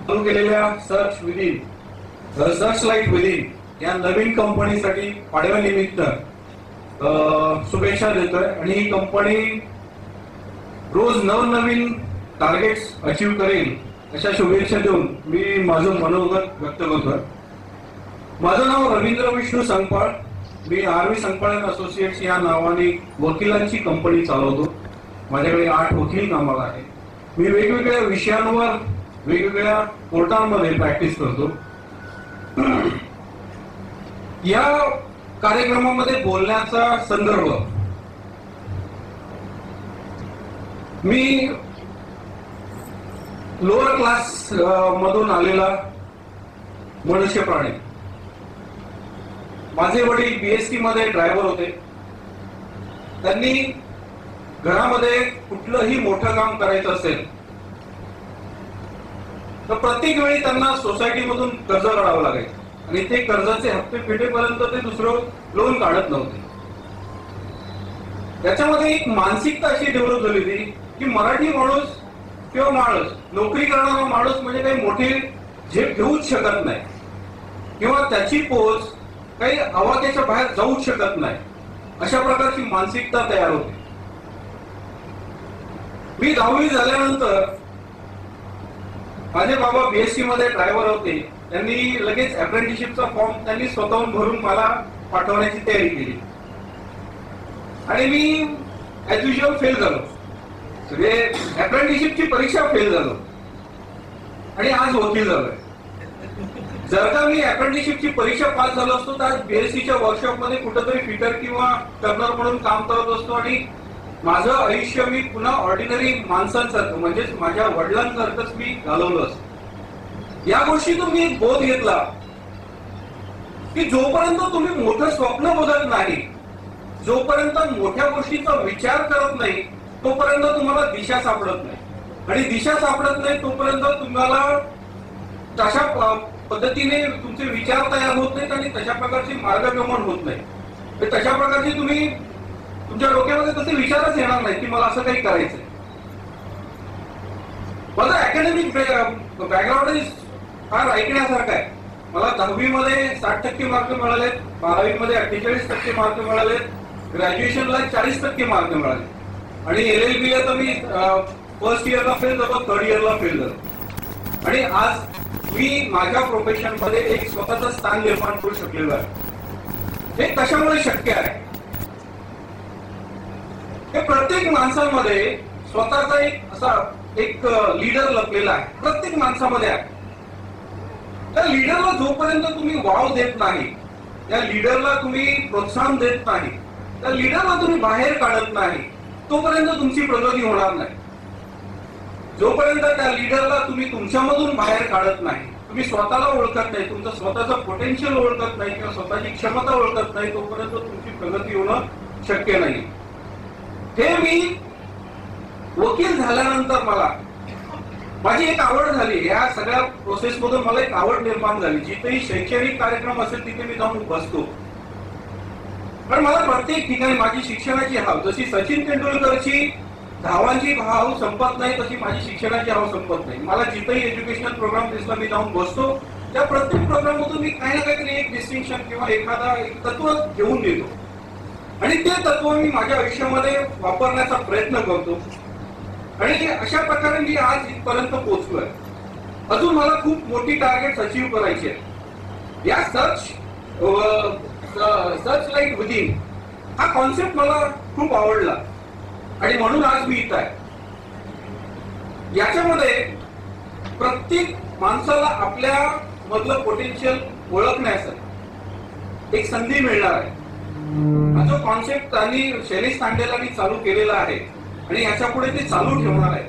चालू केलेल्या search light within या नवीन कंपनीसाठी पाडव्यानिमित्त शुभेच्छा देतोय आणि ही कंपनी रोज नवनवीन टार्गेट्स अचीव करेल अशा शुभेच्छा देऊन मी माझं मनोगत व्यक्त करतोय. माझं नाव रवींद्र विष्णू संगपाळ. मी आरवी संगपाळ अँड असोसिएट्स या नावाने वकिलांची कंपनी चालवतो. माझ्याकडे 8 वकील कामाला आहे. मी वेगवेगळ्या विषयांवर वेगवेगळ्या कोर्टांमध्ये प्रॅक्टिस करतो. या कार्यक्रमामध्ये बोलण्याचा संदर्भ मी लोअर क्लास मधून आलेला मनुष्य प्राणी. माझे वडील बीएसटी मध्ये ड्रायव्हर होते. त्यांनी घरामध्ये कुठलंही मोठं काम करायचं असेल तर प्रत्येक वेळी त्यांना सोसायटीमधून कर्ज काढावं लागायचं आणि ते कर्जाचे हप्ते फेडेपर्यंत ते दुसरं लोन काढत नव्हते. त्याच्यामध्ये एक मानसिकता अशी डेव्हलप झाली होती की मराठी माणूस किंवा माणूस नोकरी करणारा माणूस म्हणजे काही मोठी झेप घेऊच शकत नाही किंवा त्याची पोच काही आवाक्याच्या बाहेर जाऊच शकत नाही, अशा प्रकारची मानसिकता तयार होते. मी 10वी झाल्यानंतर माझे बाबा बीएससी मध्ये ड्रायव्हर होते. त्यांनी लगेच अप्रेंटिसशिपचा फॉर्म त्यांनी स्वतःहून भरून मला पाठवण्याची तयारी केली आणि मी ऍज युजुअल फेल झालो. सगळे अप्रेंटिसशिपची परीक्षा फेल झालो आणि आज वकील झालोय. जर का मी अप्रेंटिसशिपची परीक्षा पास झालो असतो तर आज बीएससीच्या वर्कशॉप मध्ये कुठेतरी फिटर किंवा टर्नर म्हणून काम करत असतो आणि माझं आयुष्य मी पुन्हा ऑर्डिनरी माणसांसारखं म्हणजेच माझ्या वडिलांसारखंच मी घालवलं असतं. या गोष्टीतून मी एक बोध घेतला की जोपर्यंत तुम्ही मोठं स्वप्न बघत नाही, जोपर्यंत मोठ्या गोष्टीचा विचार करत नाही, तोपर्यंत तुम्हाला दिशा सापडत नाही आणि दिशा सापडत नाही तोपर्यंत तुम्हाला तशा पद्धतीने तुमचे विचार तयार होत नाहीत आणि तशा प्रकारचे मार्गक्रमण होत नाही. तशा प्रकारचे तुम्ही तुमच्या डोक्यामध्ये तसे विचारच येणार नाही की मला असं काही करायचंय. माझं अकॅडमिक बॅकग्राऊंड फार ऐकण्यासारखं आहे. मला 10वी मध्ये 60% मार्क मिळाले, 12वी मध्ये 48% मार्क मिळाले, ग्रॅज्युएशनला 40% मार्क मिळाले आणि LLB ला तर मी फर्स्ट इयरला फेल झालो, थर्ड इयरला फेल झालो आणि आज मी माझ्या प्रोफेशन मध्ये एक स्वतःचं स्थान निर्माण करू शकलेलो आहे. हे कशामुळे शक्य आहे? हे प्रत्येक माणसामध्ये स्वतःचा एक लीडर लपलेला आहे. प्रत्येक माणसामध्ये आहे. त्या लीडरला जोपर्यंत तुम्ही वाव देत नाही, त्या लीडरला तुम्ही प्रोत्साहन देत नाही, त्या लीडरला तुम्ही बाहेर काढत नाही, तोपर्यंत तुमची प्रगती होणार नाही. जोपर्यंत त्या लीडरला तुम्ही तुमच्यामधून बाहेर काढत नाही, तुम्ही स्वतःला ओळखत नाही, तुमचं स्वतःचं पोटेन्शियल ओळखत नाही किंवा स्वतःची क्षमता ओळखत नाही, तोपर्यंत तुमची प्रगती होणं शक्य नाही. हे मी वकील झाल्यानंतर माझी एक आवड झाली. या सगळ्या प्रोसेस मधून मला एक आवड निर्माण झाली. जिथेही शैक्षणिक कार्यक्रम असेल तिथे मी जाऊन बसतो. पण मला प्रत्येक ठिकाणी माझी शिक्षणाची हाव, जशी सचिन तेंडुलकरची धावांची हाव संपत नाही तशी माझी शिक्षणाची हाव संपत नाही. मला जिथेही एज्युकेशनल प्रोग्राम दिसला मी जाऊन बसतो. त्या प्रत्येक प्रोग्राम मधून मी काही ना काहीतरी एक डिस्टिंक्शन किंवा एखादा एक तत्व घेऊन देतो आणि ते तत्व मी माझ्या आयुष्यामध्ये वापरण्याचा प्रयत्न करतो आणि अशा प्रकारे मी आज इथपर्यंत पोहोचलोय. अजून मला खूप मोठी टार्गेट अचीव करायची आहे. या सर्च लाईट विदिन हा कॉन्सेप्ट मला खूप आवडला आणि म्हणून आज मी इथं आहे. याच्यामध्ये प्रत्येक माणसाला आपल्या मधलं पोटेन्शियल ओळखण्यासाठी एक संधी मिळणार आहे. हा जो कॉन्सेप्ट त्यांनी शैलेश तांडेलांनी चालू केलेला आहे आणि याच्या पुढे ते चालू ठेवणार आहे.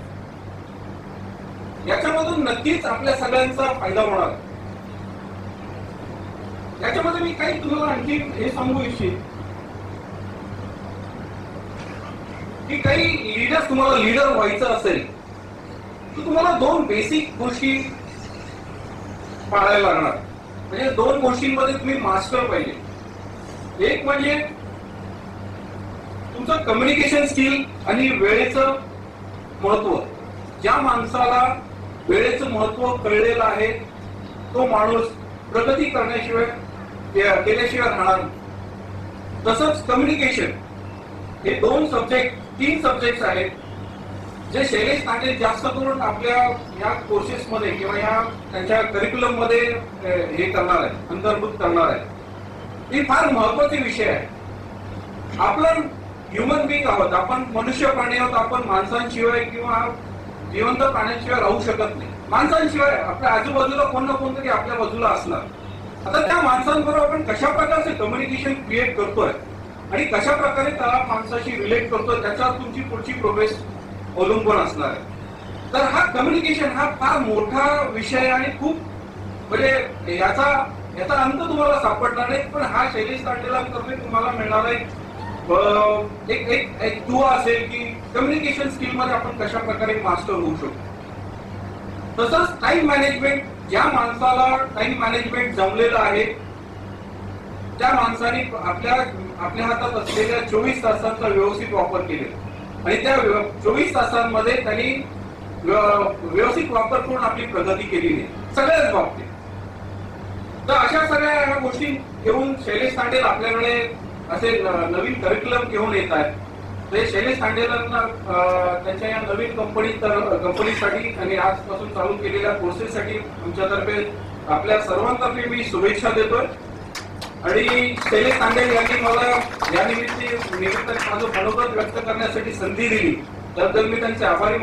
याच्यामधून नक्कीच आपल्या सगळ्यांचा फायदा होणार आहे. याच्यामध्ये मी काही तुम्हाला आणखी हे सांगू इच्छित की काही लीडर्स, तुम्हाला लीडर व्हायचं असेल तर तुम्हाला 2 बेसिक गोष्टी पाळायला लागणार. म्हणजे 2 गोष्टींमध्ये तुम्ही मास्टर पाहिजे. एक म्हणजे तुमचं कम्युनिकेशन स्किल आणि वेळेचं महत्व. ज्या माणसाला वेळेचं महत्व कळलेलं आहे, तो माणूस प्रगती करण्याशिवाय केल्याशिवाय राहणार नाही. तसंच कम्युनिकेशन, हे तीन सब्जेक्ट आहेत जे शैलेश तांडे जास्त करून आपल्या या कोर्सेस मध्ये किंवा या त्यांच्या करिक्युलम मध्ये हे करणार आहे, अंतर्भूत करणार आहे. ही फार महत्वाचे विषय आहे. आपण ह्युमन बिंग आहोत, आपण मनुष्य प्राणी आहोत, आपण माणसांशिवाय किंवा जिवंत प्राण्यांशिवाय राहू शकत नाही. माणसांशिवाय आपल्या आजूबाजूला कोण ना कोणतरी आपल्या बाजूला असणार. आता त्या माणसांबरोबर आपण कशा प्रकारचे कम्युनिकेशन क्रिएट करतोय आणि कशा प्रकारे त्या माणसाशी रिलेट करतोय त्याच्यावर तुमची पुढची प्रोग्रेस अवलंबून असणार आहे. तर हा कम्युनिकेशन हा फार मोठा विषय आणि खूप म्हणजे याचा अंत तुम्हाला सापडणार नाही. पण हा शैलेश तांडेला तर्फे तुम्हाला मिळणार आहे एक दुवा असेल की कम्युनिकेशन स्किल मध्ये आपण कशा प्रकारे मास्टर होऊ शकतो. तसंच टाइम मॅनेजमेंट, ज्या माणसाला टाइम मॅनेजमेंट जमलेलं आहे त्या माणसाने आपल्या हातात असलेल्या 24 तासांचा व्यवस्थित वापर केलेला आणि त्या 24 तासांमध्ये त्यांनी व्यवस्थित वापर करून आपली प्रगती केली नाही सगळ्याच बाबतीत. तर अशा सगळ्या गोष्टी घेऊन शैलेश तांडेल आपल्याकडे असे नवीन करिक्युलम घेऊन येत आहेत. ते शैलेश तांडेलांना त्यांच्या या नवीन कंपनीसाठी आणि आजपासून चालू केलेल्या कोर्सेससाठी आमच्यातर्फे आपल्या सर्वांतर्फे मी शुभेच्छा देतोय. आणि शैलेश तांडेल यांनी मला या निमित्ताने माझं मनोगत व्यक्त करण्यासाठी संधी दिली त्याबद्दल मी त्यांचे आभार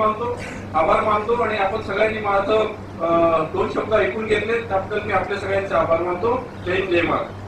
मानतो आणि आपण सगळ्यांनी माझं 2 शब्द ऐकून घेतले त्याबद्दल मी आपल्या सगळ्यांचे आभार मानतो. जय हिंद, जय महाराष्ट्र.